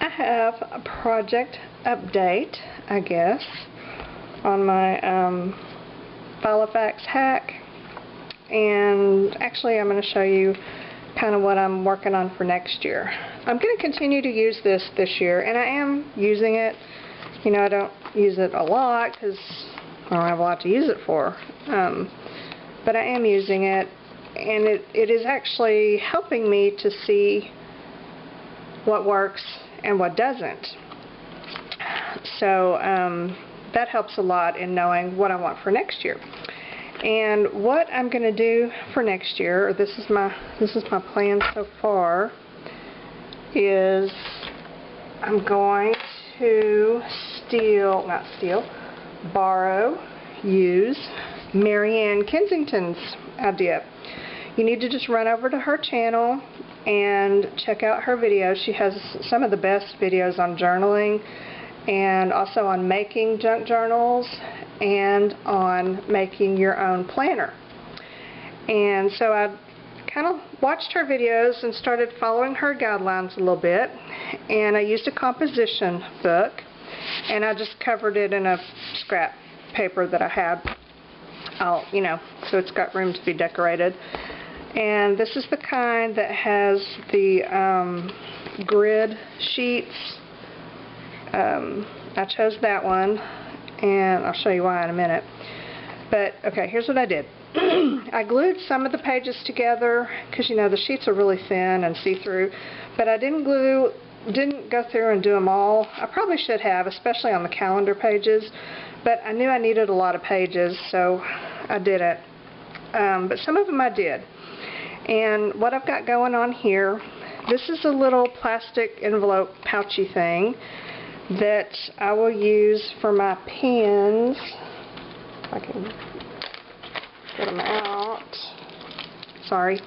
I have a project update, I guess, on my Filofax hack, and actually I'm going to show you kind of what I'm working on for next year. I'm going to continue to use this year, and I am using it. You know, I don't use it a lot because I don't have a lot to use it for, but I am using it, and it is actually helping me to see what works and what doesn't. So that helps a lot in knowing what I want for next year. And what I'm going to do for next year, or this is my plan so far, is I'm going to use Marianne Kensington's idea. You need to just run over to her channel and check out her videos. She has some of the best videos on journaling, and also on making junk journals, and on making your own planner. And so I kind of watched her videos and started following her guidelines a little bit, and I used a composition book, and I just covered it in a scrap paper that I had, you know, so it's got room to be decorated. And this is the kind that has the grid sheets. I chose that one, and I'll show you why in a minute. But okay, here's what I did. I glued some of the pages together because, you know, the sheets are really thin and see-through, but I didn't go through and do them all. I probably should have, especially on the calendar pages, but I knew I needed a lot of pages, so I didn't. But some of them I did. And what I've got going on here, this is a little plastic envelope pouchy thing that I will use for my pens. If I can get them out. Sorry.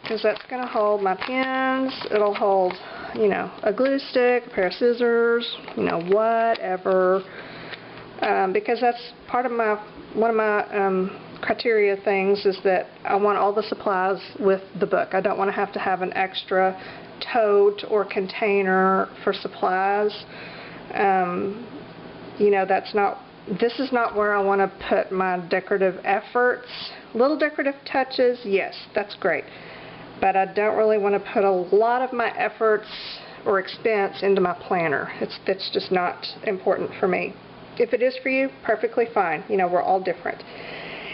Because that's going to hold my pens. It'll hold, you know, a glue stick, a pair of scissors, you know, whatever. Because that's part of one of my criteria things is that I want all the supplies with the book. I don't want to have an extra tote or container for supplies. You know, this is not where I want to put my decorative efforts. Little decorative touches, yes, that's great. But I don't really want to put a lot of my efforts or expense into my planner. That's just not important for me. If it is for you, perfectly fine. You know, we're all different.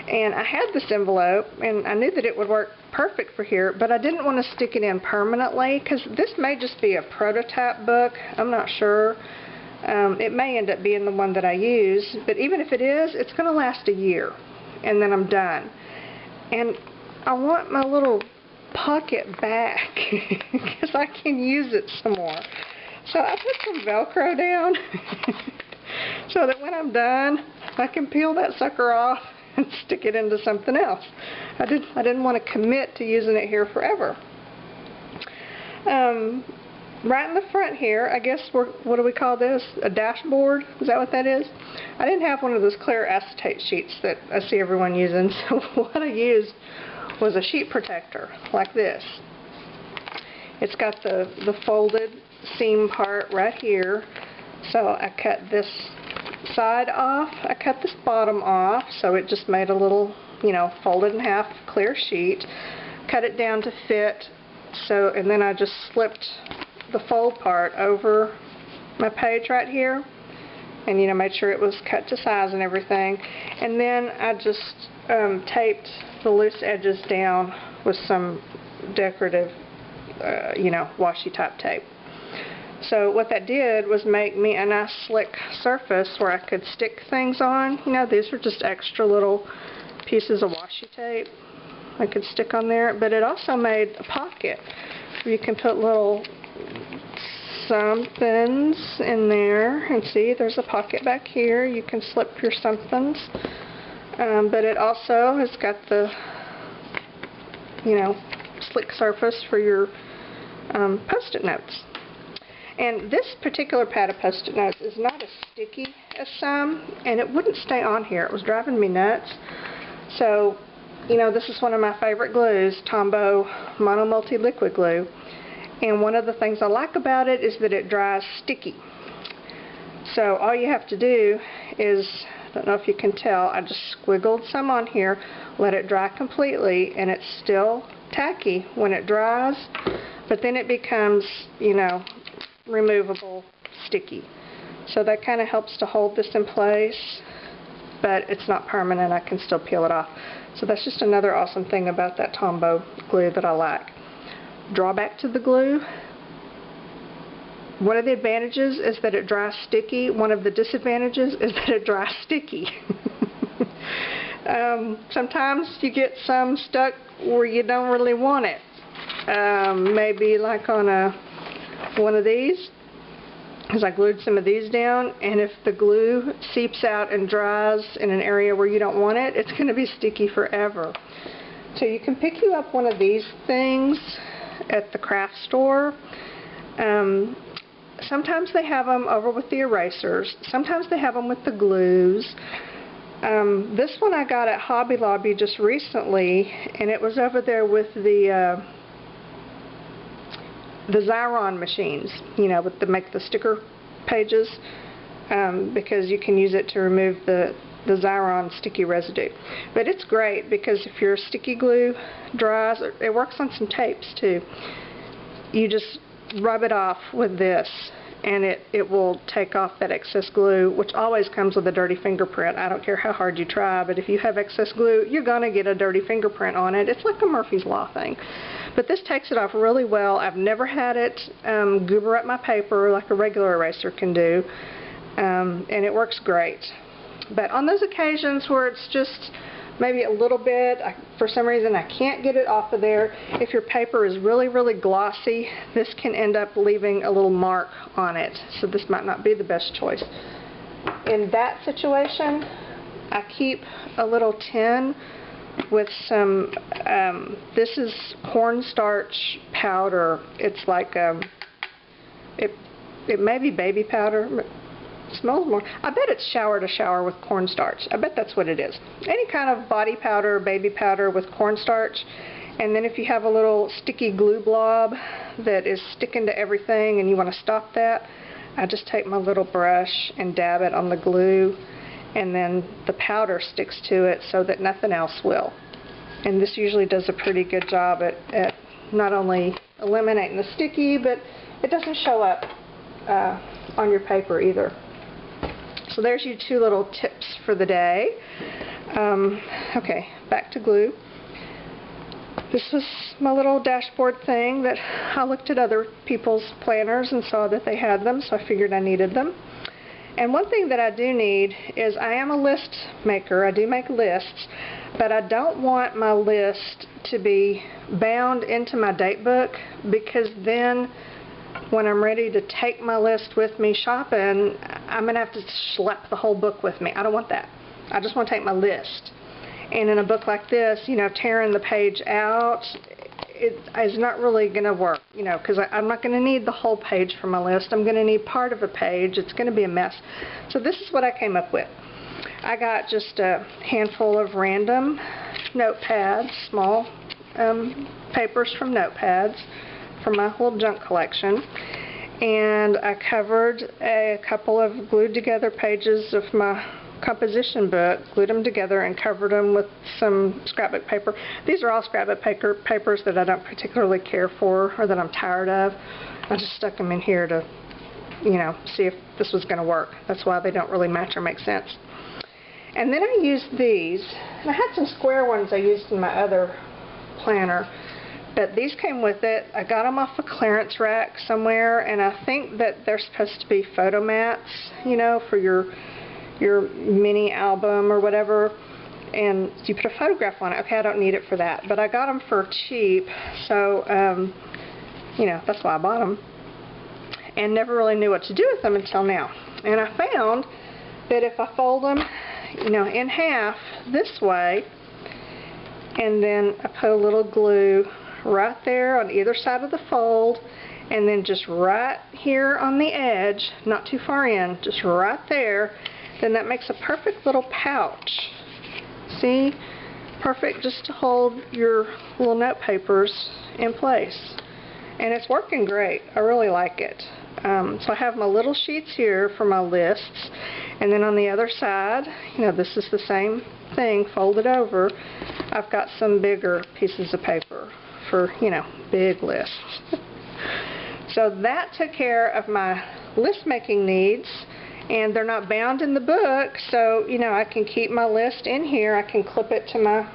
And I had this envelope, and I knew that it would work perfect for here, but I didn't want to stick it in permanently because this may just be a prototype book. I'm not sure. It may end up being the one that I use, but even if it is, it's going to last a year, and then I'm done. And I want my little pocket back because I can use it some more. So I put some Velcro down so that when I'm done, I can peel that sucker off and stick it into something else. I didn't want to commit to using it here forever. Right in the front here, I guess, what do we call this? A dashboard? Is that what that is? I didn't have one of those clear acetate sheets that I see everyone using, so what I used was a sheet protector like this. It's got the folded seam part right here, so I cut this side off. I cut this bottom off, so it just made a little, you know, folded in half clear sheet. Cut it down to fit, so, and then I just slipped the fold part over my page right here, and, you know, made sure it was cut to size and everything. And then I just taped the loose edges down with some decorative, you know, washi type tape. So what that did was make me a nice slick surface where I could stick things on. You know, these are just extra little pieces of washi tape I could stick on there. But it also made a pocket where you can put little somethings in there. And see, there's a pocket back here. You can slip your somethings. But it also has got the, you know, slick surface for your post-it notes. And this particular pad of Post-it notes is not as sticky as some, and it wouldn't stay on here. It was driving me nuts. So, you know, this is one of my favorite glues, Tombow Mono Multi Liquid Glue. And one of the things I like about it is that it dries sticky. So all you have to do is, I don't know if you can tell, I just squiggled some on here, let it dry completely, and it's still tacky when it dries, but then it becomes, you know, removable, sticky. So that kind of helps to hold this in place, but it's not permanent. I can still peel it off. So that's just another awesome thing about that Tombow glue that I like. Drawback to the glue: one of the advantages is that it dries sticky. One of the disadvantages is that it dries sticky. Sometimes you get some stuck where you don't really want it. Maybe like on one of these, because I glued some of these down, and if the glue seeps out and dries in an area where you don't want it, it's going to be sticky forever. So you can pick you up one of these things at the craft store. Sometimes they have them over with the erasers. Sometimes they have them with the glues. This one I got at Hobby Lobby just recently, and it was over there with the Xyron machines, you know, with make the sticker pages, because you can use it to remove the Xyron sticky residue. But it's great because if your sticky glue dries, it works on some tapes too. You just rub it off with this, and it will take off that excess glue, which always comes with a dirty fingerprint. I don't care how hard you try, but if you have excess glue, you're going to get a dirty fingerprint on it. It's like a Murphy's Law thing. But this takes it off really well. I've never had it goober up my paper like a regular eraser can do, and it works great. But on those occasions where it's just maybe a little bit, for some reason I can't get it off of there, if your paper is really, really glossy, this can end up leaving a little mark on it. So this might not be the best choice. In that situation, I keep a little tin with some, this is cornstarch powder. It's like, it may be baby powder, but it smells more. I bet it's shower to shower with cornstarch. I bet that's what it is. Any kind of body powder, baby powder with cornstarch. And then if you have a little sticky glue blob that is sticking to everything and you want to stop that, I just take my little brush and dab it on the glue, and then the powder sticks to it so that nothing else will. And this usually does a pretty good job at not only eliminating the sticky, but it doesn't show up on your paper either. So there's your two little tips for the day. Okay, back to glue. This was my little dashboard thing that I looked at other people's planners and saw that they had them, so I figured I needed them. And one thing that I do need is, I am a list maker. I do make lists, but I don't want my list to be bound into my date book, because then when I'm ready to take my list with me shopping, I'm going to have to schlep the whole book with me. I don't want that. I just want to take my list. And in a book like this, you know, tearing the page out, it is not really going to work, you know, because I'm not going to need the whole page for my list. I'm going to need part of a page. It's going to be a mess. So this is what I came up with. I got just a handful of random notepads, small papers from notepads, from my whole junk collection, and I covered a couple of glued together pages of my composition book, glued them together and covered them with some scrapbook paper. These are all scrapbook papers that I don't particularly care for or that I'm tired of. I just stuck them in here to, you know, see if this was going to work. That's why they don't really match or make sense. And then I used these, and I had some square ones I used in my other planner, but these came with it. I got them off a clearance rack somewhere, and I think that they're supposed to be photo mats, you know, for your mini album or whatever, and you put a photograph on it. Okay, I don't need it for that, but I got them for cheap, so you know, that's why I bought them, and never really knew what to do with them until now. And I found that if I fold them, you know, in half this way, and then I put a little glue right there on either side of the fold, and then just right here on the edge, not too far in, just right there, then that makes a perfect little pouch. See? Perfect just to hold your little note papers in place. and it's working great. I really like it. So I have my little sheets here for my lists, and then on the other side, you know, this is the same thing folded over. I've got some bigger pieces of paper for, you know, big lists. So that took care of my list making needs, and they're not bound in the book, so, you know, I can keep my list in here. I can clip it to my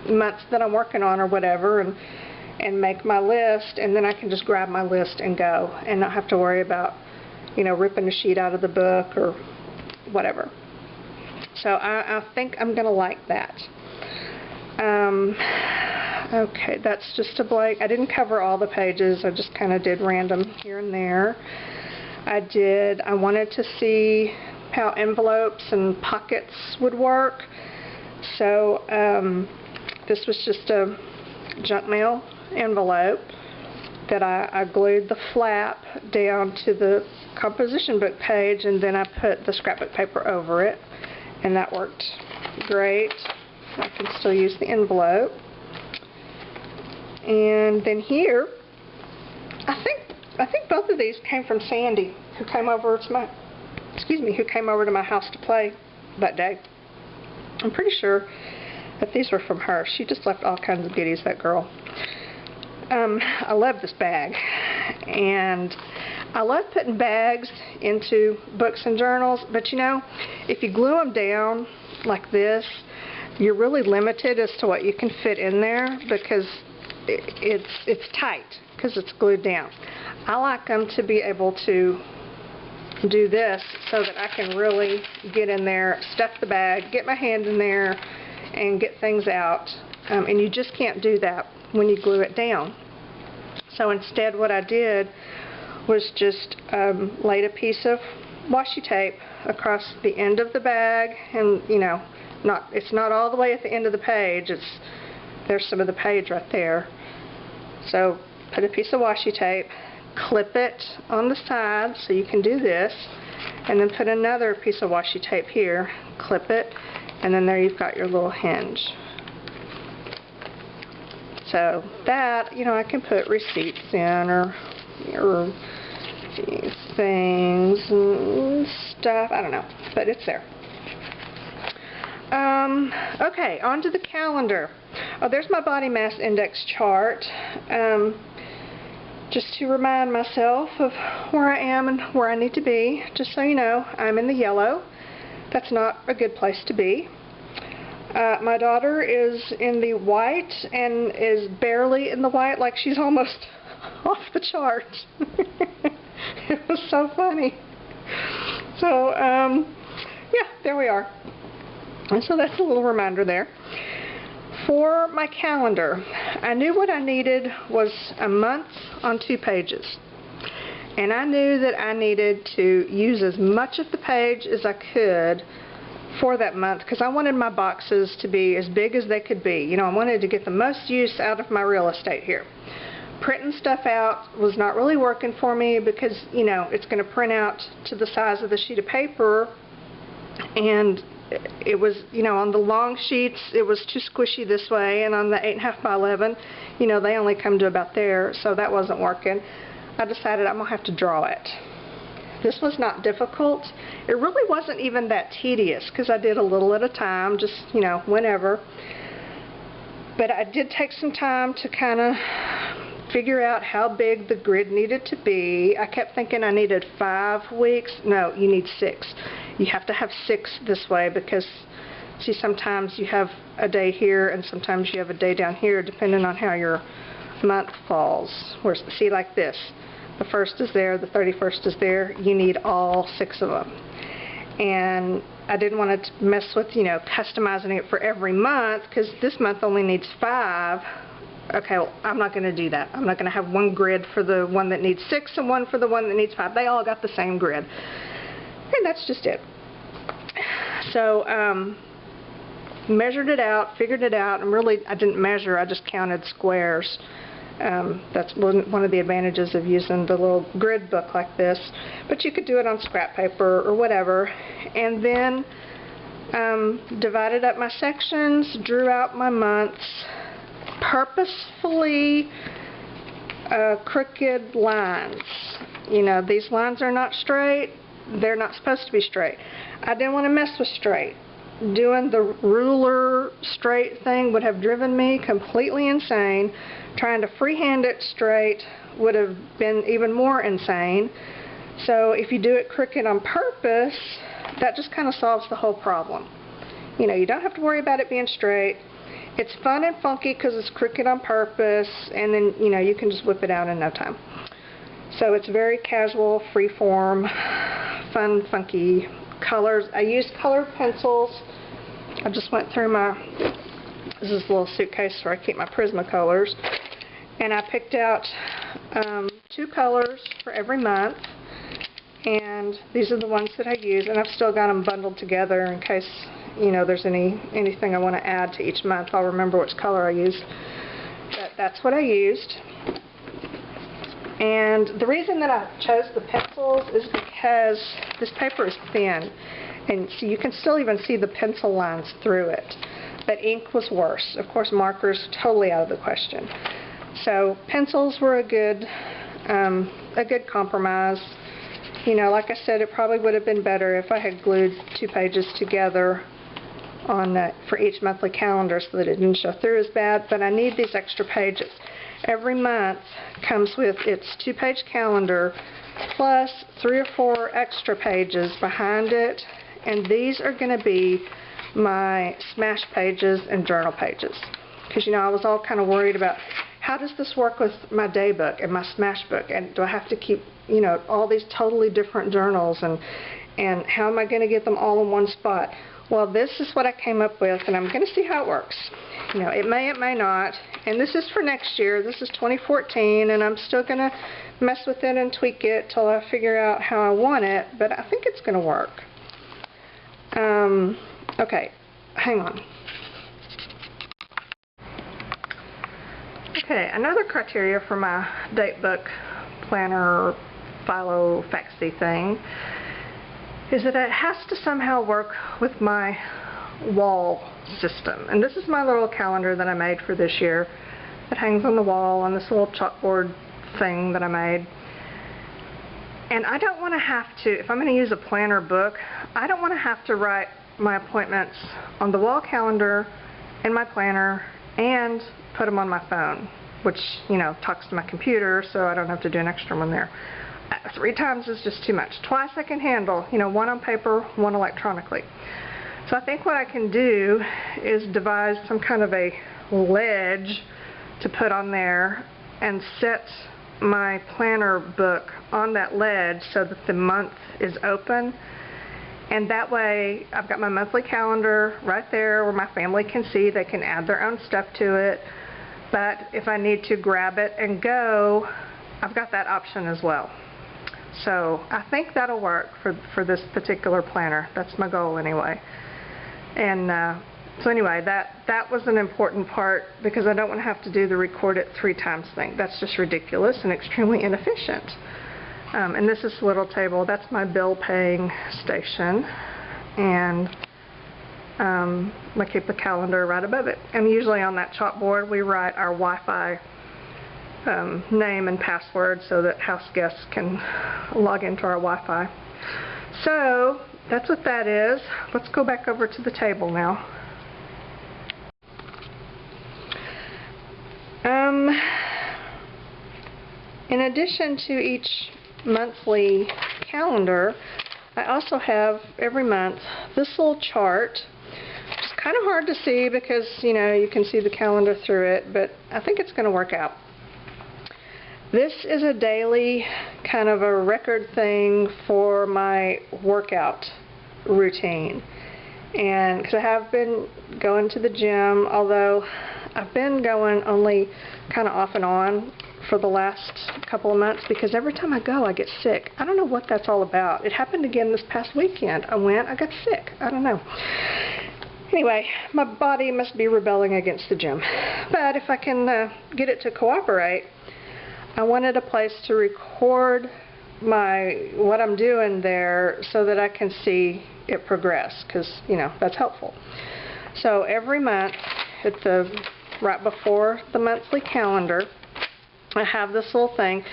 months that I'm working on or whatever, and make my list, and then I can just grab my list and go and not have to worry about, you know, ripping a sheet out of the book or whatever. So I think I'm going to like that. Okay, that's just a blank. I didn't cover all the pages. I just kind of did random here and there. I wanted to see how envelopes and pockets would work. So this was just a junk mail envelope that I glued the flap down to the composition book page, and then I put the scrapbook paper over it, and that worked great. I can still use the envelope. And then here, I think both of these came from Sandy, who came over to my house to play that day. I'm pretty sure that these were from her. She just left all kinds of goodies, that girl. I love this bag, and I love putting bags into books and journals, but you know, if you glue them down like this, you're really limited as to what you can fit in there, because it's tight because it's glued down. I like them to be able to do this so that I can really get in there, stuff the bag, get my hand in there, and get things out. And you just can't do that when you glue it down. So instead, what I did was just laid a piece of washi tape across the end of the bag, and you know, it's not all the way at the end of the page. There's some of the page right there. So put a piece of washi tape, clip it on the side so you can do this, and then put another piece of washi tape here, clip it, and then there you've got your little hinge. So that, you know, I can put receipts in or things and stuff, I don't know, but it's there. Okay, on to the calendar. Oh, there's my body mass index chart. Just to remind myself of where I am and where I need to be. Just so you know, I'm in the yellow. That's not a good place to be. My daughter is in the white and is barely in the white, like she's almost off the chart. It was so funny. So, yeah, there we are. And so that's a little reminder there. For my calendar, I knew what I needed was a month on 2 pages. And I knew that I needed to use as much of the page as I could for that month, because I wanted my boxes to be as big as they could be. You know, I wanted to get the most use out of my real estate here. Printing stuff out was not really working for me because, you know, it's going to print out to the size of the sheet of paper, and it was, you know, on the long sheets it was too squishy this way, and on the 8.5 by 11, you know, they only come to about there, so that wasn't working. I decided I'm going to have to draw it. This was not difficult. It really wasn't even that tedious because I did a little at a time, just, you know, whenever. But I did take some time to kind of figure out how big the grid needed to be. I kept thinking I needed 5 weeks. No, you need 6. You have to have 6 this way because, see, sometimes you have a day here and sometimes you have a day down here depending on how your month falls. Whereas, see, like this. The 1st is there, the 31st is there. You need all 6 of them. And I didn't want to mess with, you know, customizing it for every month because this month only needs 5. Okay, well, I'm not going to do that. I'm not going to have one grid for the one that needs 6 and one for the one that needs 5. They all got the same grid. And that's just it. So, measured it out, figured it out, and really I didn't measure, I just counted squares. That's one of the advantages of using the little grid book like this, but you could do it on scrap paper or whatever. And then divided up my sections, drew out my months, purposefully crooked lines. You know, these lines are not straight. They're not supposed to be straight. I didn't want to mess with straight. Doing the ruler straight thing would have driven me completely insane. Trying to freehand it straight would have been even more insane. So if you do it crooked on purpose, that just kind of solves the whole problem. You know, you don't have to worry about it being straight. It's fun and funky because it's crooked on purpose, and then, you know, you can just whip it out in no time. So it's very casual, free-form, fun, funky colors. I used colored pencils. I just went through this is a little suitcase where I keep my Prismacolors, and I picked out 2 colors for every month, and these are the ones that I use, and I've still got them bundled together in case, you know, there's anything I want to add to each month. I'll remember which color I used. But that's what I used. And the reason that I chose the pencils is because this paper is thin, and so you can still even see the pencil lines through it. But ink was worse. Of course, markers totally out of the question. So pencils were a good compromise. You know, like I said, it probably would have been better if I had glued 2 pages together for each monthly calendar so that it didn't show through as bad, but I need these extra pages. Every month comes with its 2-page calendar plus 3 or 4 extra pages behind it, and these are going to be my smash pages and journal pages. Because, you know, I was all kind of worried about how does this work with my day book and my smash book, and do I have to keep, you know, all these totally different journals, and how am I going to get them all in one spot? Well, this is what I came up with, and I'm going to see how it works. You know, it may not, and this is for next year. This is 2014, and I'm still going to mess with it and tweak it till I figure out how I want it, but I think it's going to work. Okay, hang on. Okay, another criteria for my date book planner Filofaxy thing is that it has to somehow work with my wall system. And this is my little calendar that I made for this year. It hangs on the wall on this little chalkboard thing that I made. And I don't want to have to, if I'm going to use a planner book, I don't want to have to write my appointments on the wall calendar in my planner and put them on my phone, which, you know, talks to my computer, so I don't have to do an extra one there. 3 times is just too much. Twice I can handle, you know, 1 on paper, 1 electronically. So I think what I can do is devise some kind of a ledge to put on there and set my planner book on that ledge so that the month is open, and that way I've got my monthly calendar right there where my family can see. They can add their own stuff to it, but if I need to grab it and go, I've got that option as well. So I think that'll work for this particular planner. That's my goal anyway. And so anyway, that was an important part, because I don't want to have to do the record it 3 times thing. That's just ridiculous and extremely inefficient. And this is the little table. That's my bill paying station. And I keep the calendar right above it. And usually on that chalkboard we write our Wi-Fi name and password so that house guests can log into our Wi-Fi. So that's what that is. Let's go back over to the table now. In addition to each monthly calendar, I also have every month this little chart. It's kind of hard to see because, you know, you can see the calendar through it, but I think it's going to work out. This is a daily kind of a record thing for my workout routine. And because I have been going to the gym, although I've been going only kind of off and on for the last couple of months, because every time I go I get sick. I don't know what that's all about. It happened again this past weekend. I got sick. I don't know. Anyway, my body must be rebelling against the gym. But if I can get it to cooperate, I wanted a place to record what I'm doing there so that I can see it progress, because, you know, that's helpful. So every month, right before the monthly calendar, I have this little thing,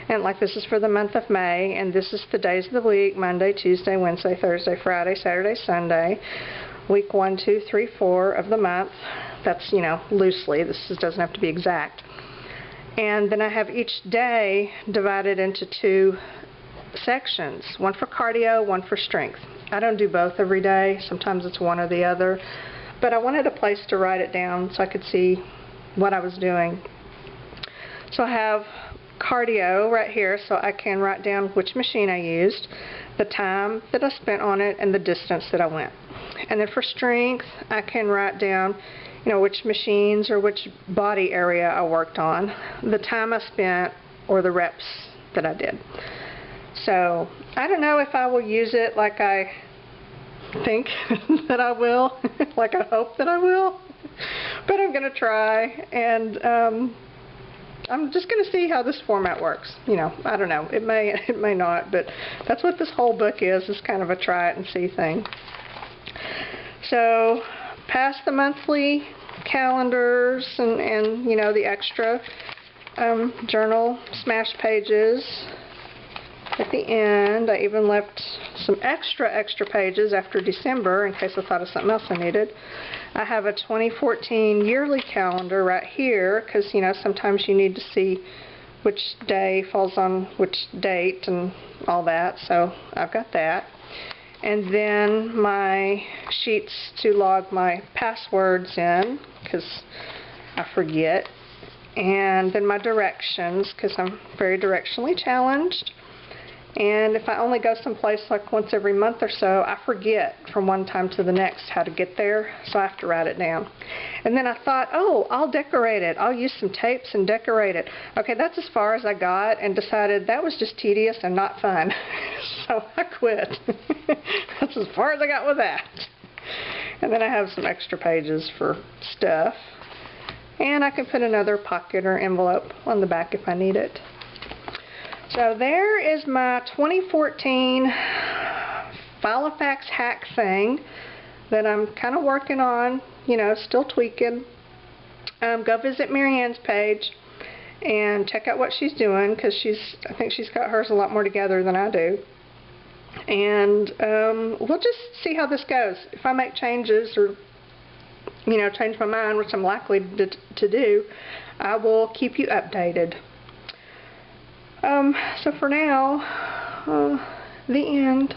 and like this is for the month of May, and this is the days of the week: Monday, Tuesday, Wednesday, Thursday, Friday, Saturday, Sunday. Week 1, 2, 3, 4 of the month. That's, loosely. This doesn't have to be exact. And then I have each day divided into 2 sections. One for cardio, one for strength. I don't do both every day. Sometimes it's one or the other. But I wanted a place to write it down so I could see what I was doing. So I have cardio right here, so I can write down which machine I used, the time that I spent on it, and the distance that I went. And then for strength, I can write down, which machines or which body area I worked on, the time I spent, or the reps that I did. So I don't know if I will use it like I think that I will, like I hope that I will, but I'm going to try, and I'm just going to see how this format works. I don't know. It may not, but that's what this whole book is kind of a try it and see thing. So, past the monthly calendars and the extra journal smash pages. At the end, I even left some extra pages after December in case I thought of something else I needed. I have a 2014 yearly calendar right here because, sometimes you need to see which day falls on which date and all that, so I've got that. And then my sheets to log my passwords in because I forget. And then my directions because I'm very directionally challenged. And if I only go someplace like once every month or so, I forget from one time to the next how to get there, so I have to write it down. And then I thought, oh, I'll decorate it. I'll use some tapes and decorate it. Okay, that's as far as I got, and decided that was just tedious and not fun. So I quit. That's as far as I got with that. And then I have some extra pages for stuff. And I can put another pocket or envelope on the back if I need it. So there is my 2014 Filofax hack thing that I'm kind of working on, still tweaking. Go visit Marianne's page and check out what she's doing because I think she's got hers a lot more together than I do. And we'll just see how this goes. If I make changes or, change my mind, which I'm likely to do, I will keep you updated. So for now, the end.